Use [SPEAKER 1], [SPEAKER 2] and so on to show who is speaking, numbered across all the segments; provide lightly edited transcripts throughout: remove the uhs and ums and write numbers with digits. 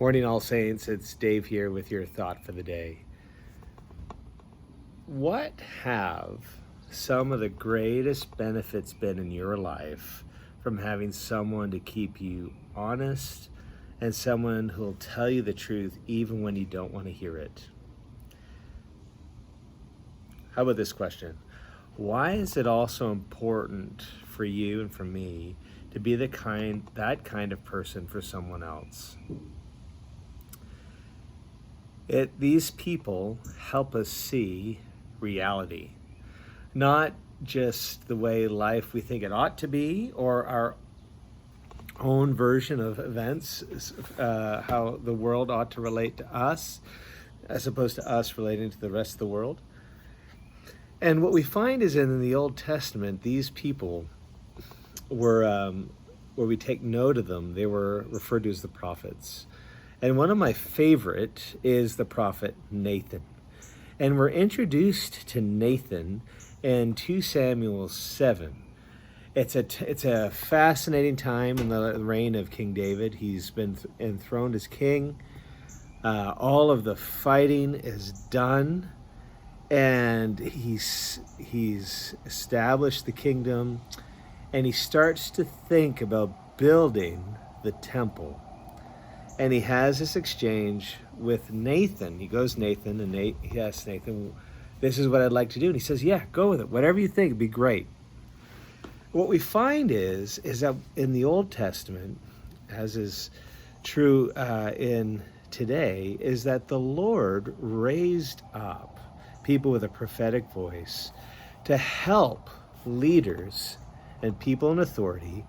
[SPEAKER 1] Morning, All Saints. It's Dave here with your thought for the day. What have some of the greatest benefits been in your life from having someone to keep you honest and someone who'll tell you the truth even when you don't want to hear it? How about this question? Why is it also important for you and for me to be that kind of person for someone else? These people help us see reality, not just the way life we think it ought to be or our own version of events, how the world ought to relate to us, as opposed to us relating to the rest of the world. And what we find is in the Old Testament, these people were, where we take note of them, they were referred to as the prophets. And one of my favorite is the prophet Nathan. And we're introduced to Nathan in 2 Samuel 7. It's a fascinating time in the reign of King David. He's been enthroned as king. All of the fighting is done. And he's established the kingdom. And he starts to think about building the temple. And he has this exchange with Nathan. He goes, Nathan, and he asks Nathan, this is what I'd like to do. And he says, yeah, go with it. Whatever you think, it'd be great. What we find is that in the Old Testament, as is true in today, is that the Lord raised up people with a prophetic voice to help leaders and people in authority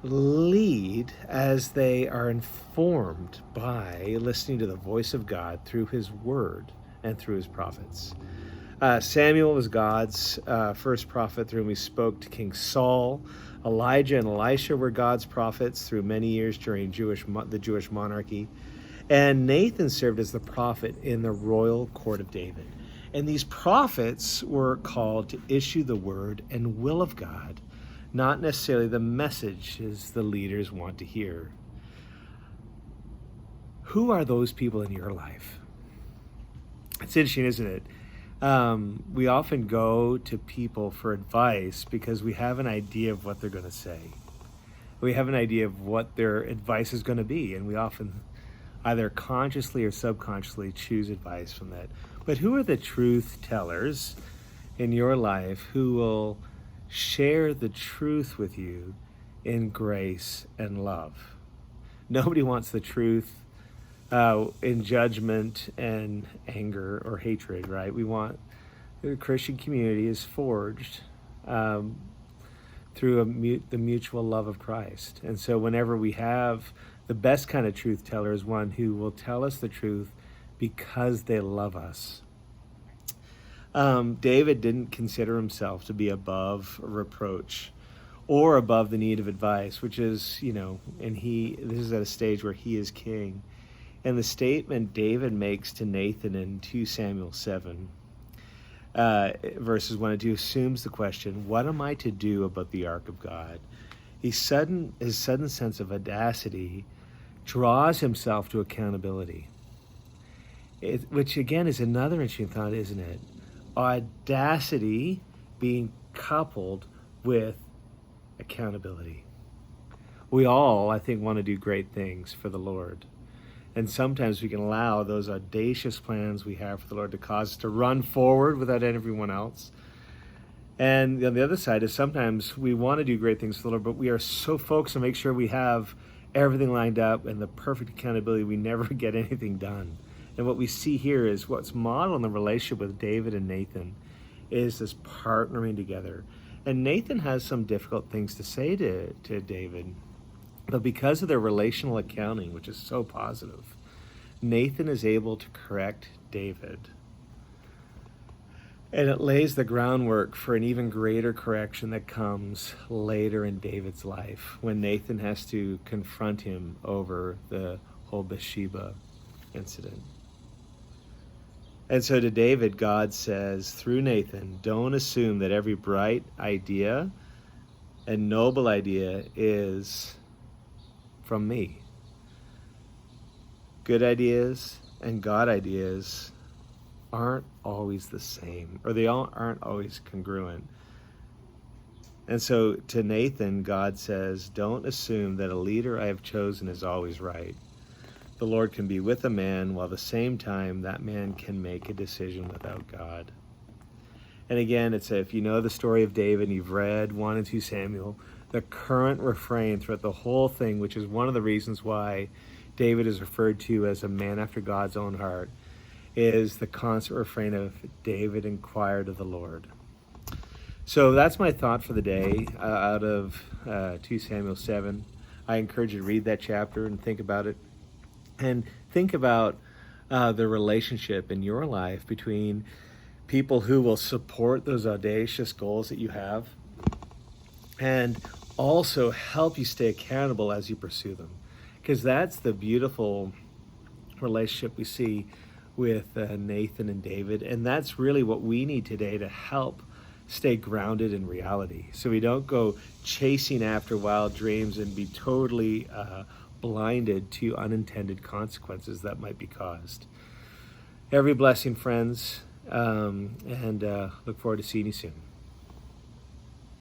[SPEAKER 1] lead as they are informed by listening to the voice of God through his word and through his prophets. Samuel was God's first prophet through whom he spoke to King Saul. Elijah and Elisha were God's prophets through many years during the Jewish monarchy. And Nathan served as the prophet in the royal court of David. And these prophets were called to issue the word and will of God, not necessarily the messages the leaders want to hear. Who are those people in your life? It's interesting, isn't it? We often go to people for advice because we have an idea of what they're going to say. We have an idea of what their advice is going to be, and we often either consciously or subconsciously choose advice from that. But who are the truth tellers in your life who will share the truth with you in grace and love? Nobody wants the truth in judgment and anger or hatred, right? We want the Christian community is forged through the mutual love of Christ. And so whenever we have the best kind of truth teller is one who will tell us the truth because they love us. David didn't consider himself to be above reproach or above the need of advice, which is, and this is at a stage where he is king. And the statement David makes to Nathan in 2 Samuel 7, verses 1 and 2, assumes the question, what am I to do about the ark of God? His sudden sense of audacity draws himself to accountability, which again is another interesting thought, isn't it? Audacity being coupled with accountability. We all, I think, want to do great things for the Lord. And sometimes we can allow those audacious plans we have for the Lord to cause us to run forward without everyone else. And on the other side is sometimes we want to do great things for the Lord, but we are so focused on make sure we have everything lined up and the perfect accountability, we never get anything done. And what we see here is what's modeled in the relationship with David and Nathan is this partnering together. And Nathan has some difficult things to say to David, but because of their relational accounting, which is so positive, Nathan is able to correct David. And it lays the groundwork for an even greater correction that comes later in David's life when Nathan has to confront him over the whole Bathsheba incident. And so to David, God says through Nathan, don't assume that every bright idea and noble idea is from me. good ideas and God ideas aren't always the same, or they aren't always congruent. And so to Nathan, God says, don't assume that a leader I have chosen is always right. The Lord can be with a man while at the same time that man can make a decision without God. And again, it's if you know the story of David and you've read 1 and 2 Samuel, the current refrain throughout the whole thing, which is one of the reasons why David is referred to as a man after God's own heart, is the constant refrain of David inquired of the Lord. So that's my thought for the day out of 2 Samuel 7. I encourage you to read that chapter and think about it. And think about the relationship in your life between people who will support those audacious goals that you have and also help you stay accountable as you pursue them. Because that's the beautiful relationship we see with Nathan and David. And that's really what we need today to help stay grounded in reality. So we don't go chasing after wild dreams and be totally blinded to unintended consequences that might be caused. Every blessing, friends, and look forward to seeing you soon.